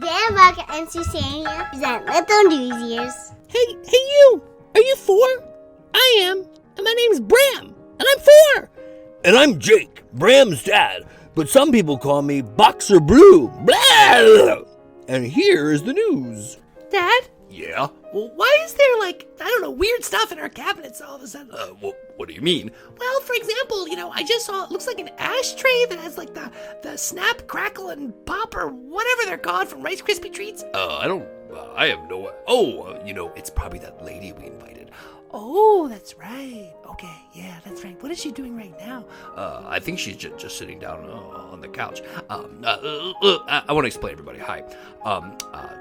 Dan, Rocket, and Susanna present Little News Ears. Hey you! Are you 4? I am, and my name's Bram, and I'm 4! And I'm Jake, Bram's dad, but some people call me BoxerBlu. Blah! And here is the news. Dad? Yeah? Well, why is there, weird stuff in our cabinets all of a sudden? What do you mean? Well, for example, I just saw, it looks like an ashtray that has, the snap, crackle, and pop, or whatever they're called from Rice Krispie Treats. I have no... it's probably that lady we invited. Oh, that's right. Okay, yeah, that's right. What is she doing right now? I think she's just sitting down on the couch. I want to explain, everybody. Hi.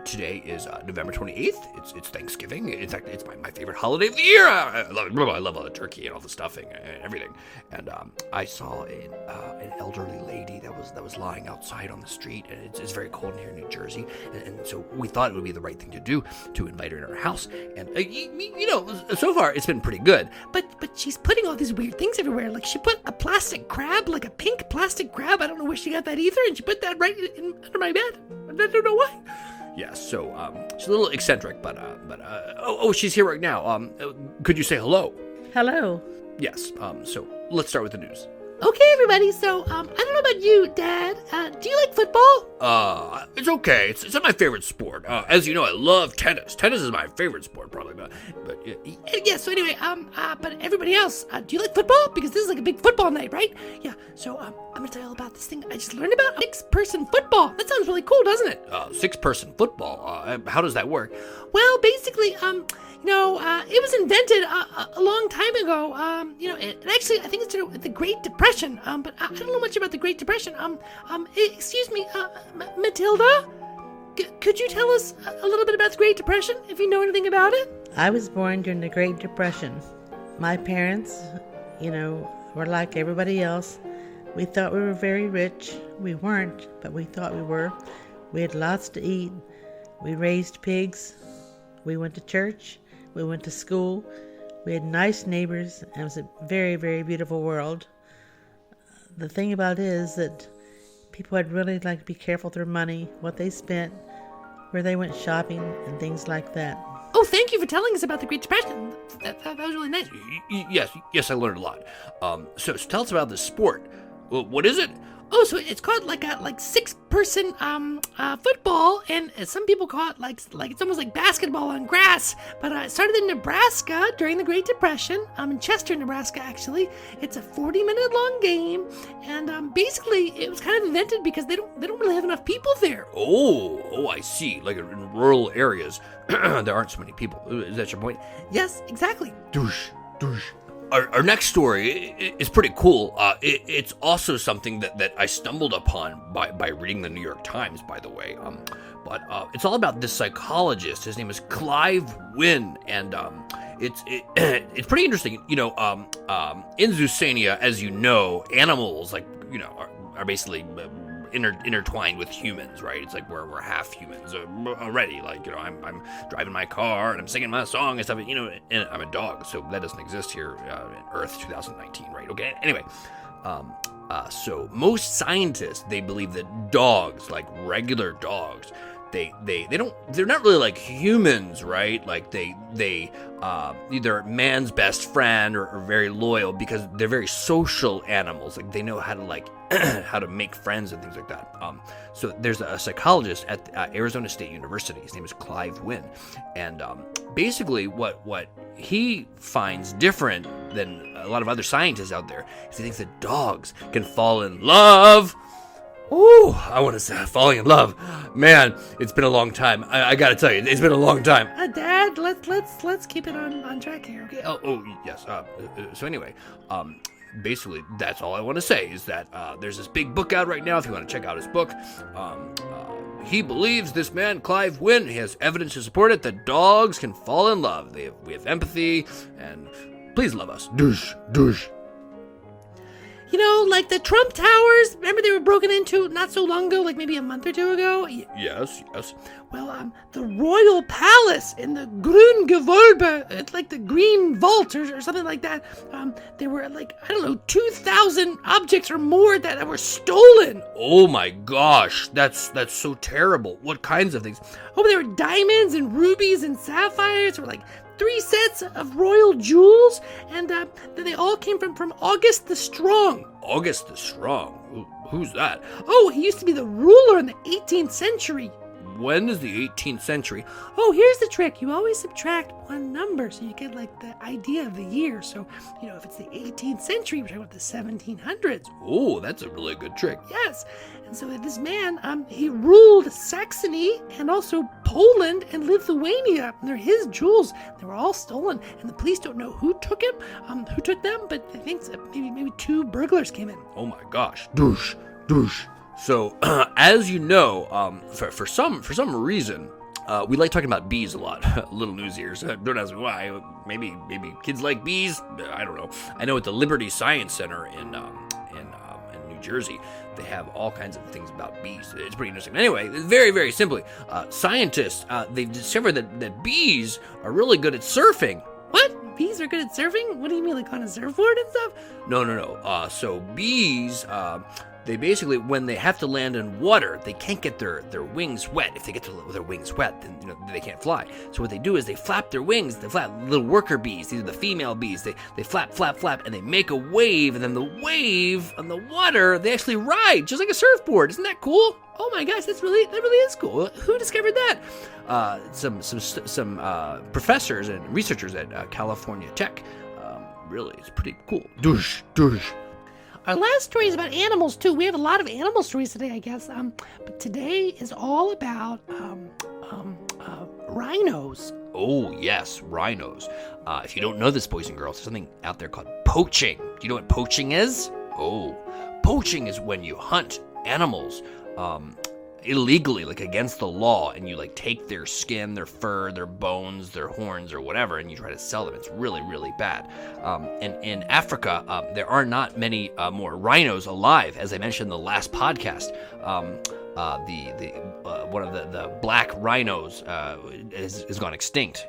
Today is November 28th. It's Thanksgiving. In fact, it's my favorite holiday of the year. I love all the turkey and all the stuffing and everything. And I saw an elderly lady that was lying outside on the street, and it's very cold in here in New Jersey. And so we thought it would be the right thing to do to invite her in our house. And so far it's been pretty good. But she's putting all these weird things everywhere. Like she put a plastic crab, like a pink plastic crab. I don't know where she got that either. And she put that right under my bed. I don't know why. Yeah, so she's a little eccentric, but she's here right now. Could you say hello? Hello. Yes. So let's start with the news. Okay, everybody. So I don't know about you, Dad. Do you like football? It's okay. It's not my favorite sport. As you know, I love tennis. Tennis is my favorite sport, probably. But yeah. So anyway, but everybody else, do you like football? Because this is like a big football night, right? Yeah. So I'm gonna tell you all about this thing I just learned about. 6-person football. That sounds really cool, doesn't it? 6-person football. How does that work? Well, basically, it was invented a long time ago. And actually, I think it's with the Great Depression. But I don't know much about the Great Depression. Excuse me, Matilda, could you tell us a little bit about the Great Depression, if you know anything about it? I was born during the Great Depression. My parents, were like everybody else. We thought we were very rich. We weren't, but we thought we were. We had lots to eat. We raised pigs. We went to church. We went to school. We had nice neighbors, and it was a very, very beautiful world. The thing about it is that people had really to be careful with their money, what they spent, where they went shopping, and things like that. Oh, thank you for telling us about the Great Depression. That was really nice. Yes, I learned a lot. So tell us about this sport. What is it? Oh, so it's called like 6-person football, and some people call it like it's almost like basketball on grass. But it started in Nebraska during the Great Depression. In Chester, Nebraska, actually. It's a 40-minute long game, and basically it was kind of invented because they don't really have enough people there. Oh, I see. Like in rural areas, there aren't so many people. Is that your point? Yes, exactly. Douche. Our next story is pretty cool. It's also something that I stumbled upon by reading the New York Times, by the way. But it's all about this psychologist. His name is Clive Wynne, and it's pretty interesting. In Zoosania, as you know, animals are basically intertwined with humans, right? It's like we're half humans already. I'm driving my car and I'm singing my song and stuff. And I'm a dog, so that doesn't exist here in Earth 2019, right? Okay. Anyway, so most scientists, they believe that dogs, like regular dogs, they're not really like humans, right? Like they either man's best friend or very loyal because they're very social animals. Like they know how to how to make friends and things like that. So there's a psychologist at Arizona State University. His name is Clive Wynne, and basically what he finds different than a lot of other scientists out there is he thinks that dogs can fall in love. Ooh, I want to say falling in love. Man, it's been a long time. I gotta tell you, it's been a long time. Dad, let's keep it on track here, okay? Oh yes. So anyway, basically, that's all I want to say is that there's this big book out right now. If you want to check out his book, he believes, this man Clive Wynne, he has evidence to support it, that dogs can fall in love. We have empathy, and please love us. Douche. You know, like the Trump Towers. Remember they were broken into not so long ago, like maybe a month or two ago? Yes. Well, the Royal Palace in the Grün Gewölbe, it's like the Green Vault or something like that. There were like, I don't know, 2,000 objects or more that were stolen. Oh my gosh, that's so terrible. What kinds of things? Oh, there were diamonds and rubies and sapphires. There were like 3 sets of royal jewels, and then they all came from August the Strong. August the Strong? Who's that? Oh, he used to be the ruler in the 18th century. When is the 18th century? Oh, here's the trick. You always subtract one number so you get like the idea of the year. So, you know, if it's the 18th century, we're talking about the 1700s. Oh, that's a really good trick. Yes. And so this man, he ruled Saxony and also Poland and Lithuania. And they're his jewels. They were all stolen. And the police don't know who took them, but I think maybe 2 burglars came in. Oh my gosh. Douche. So, as you know, for some reason, we like talking about bees a lot. Little news here. So don't ask me why. Maybe kids like bees. I don't know. I know at the Liberty Science Center in New Jersey, they have all kinds of things about bees. It's pretty interesting. Anyway, very, very simply, scientists they've discovered that bees are really good at surfing. What? Bees are good at surfing? What do you mean, like on a surfboard and stuff? No. So bees. They basically, when they have to land in water, they can't get their wings wet. If they get their wings wet, then they can't fly. So what they do is they flap their wings. They flap little worker bees. These are the female bees. They flap, and they make a wave. And then the wave on the water, they actually ride just like a surfboard. Isn't that cool? Oh my gosh, that really is cool. Who discovered that? Some professors and researchers at California Tech. Really, it's pretty cool. Douche. Our last story is about animals, too. We have a lot of animal stories today, I guess. But today is all about rhinos. Oh, yes, rhinos. If you don't know this, boys and girls, there's something out there called poaching. Do you know what poaching is? Oh, poaching is when you hunt animals illegally, like against the law, and you like take their skin, their fur, their bones, their horns, or whatever, and you try to sell them. It's really, really bad. And in Africa, there are not many more rhinos alive, as I mentioned in the last podcast. One of the black rhinos has gone extinct.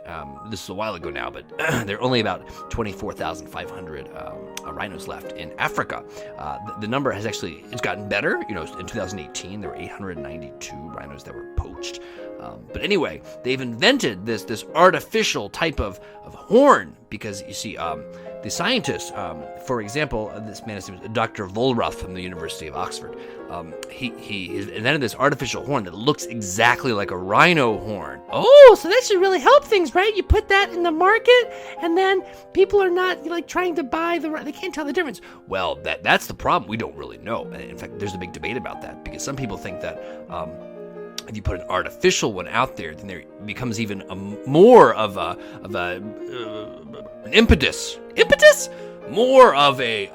This is a while ago now, but there are only about 24,500 rhinos left in Africa. The number has it's gotten better. You know, in 2018 there were 892 rhinos that were poached. But anyway, they've invented this artificial type of horn because you see, the scientists, for example, this man is Dr. Volrath from the University of Oxford. He invented this artificial horn that looks exactly like a rhino horn. Oh, so that should really help things, right? You put that in the market, and then people are not like trying to buy they can't tell the difference. Well, that's the problem. We don't really know. In fact, there's a big debate about that because some people think that if you put an artificial one out there, then there becomes even more of an impetus, more of a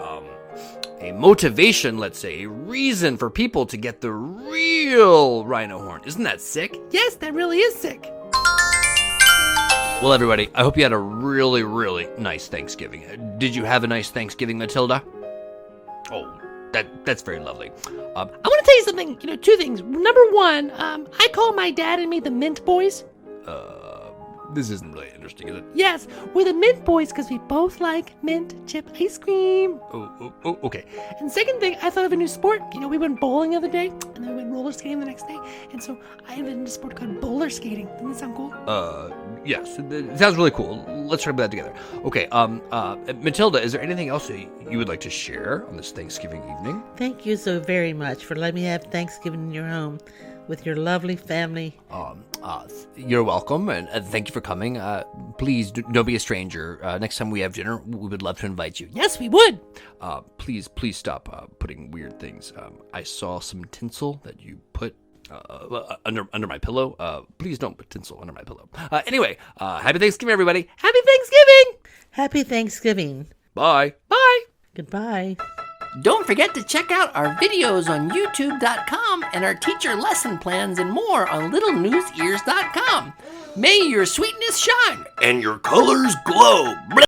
motivation, let's say, a reason for people to get the real rhino horn. Isn't that sick? Yes, that really is sick. Well, everybody, I hope you had a really, really nice Thanksgiving. Did you have a nice Thanksgiving, Matilda? Oh, that's very lovely. I want to tell you something, 2 things. Number 1, I call my dad and me the Mint Boys. This isn't really interesting, is it? Yes, we're the Mint Boys because we both like mint chip ice cream. Oh, okay. And second thing, I thought of a new sport. We went bowling the other day, and then we went roller skating the next day. And so I invented a sport called bowler skating. Doesn't that sound cool? Yes, it sounds really cool. Let's talk about that together. Okay, Matilda, is there anything else that you would like to share on this Thanksgiving evening? Thank you so very much for letting me have Thanksgiving in your home with your lovely family. You're welcome, and thank you for coming. Please don't be a stranger. Next time we have dinner, we would love to invite you. Yes, we would. Please stop putting weird things. I saw some tinsel that you put under my pillow. Please don't put tinsel under my pillow. Anyway, happy Thanksgiving, everybody. Happy Thanksgiving. Happy Thanksgiving. Bye. Bye. Goodbye. Don't forget to check out our videos on YouTube.com and our teacher lesson plans and more on LittleNewsEars.com. May your sweetness shine and your colors glow. Blah.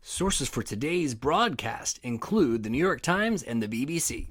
Sources for today's broadcast include the New York Times and the BBC.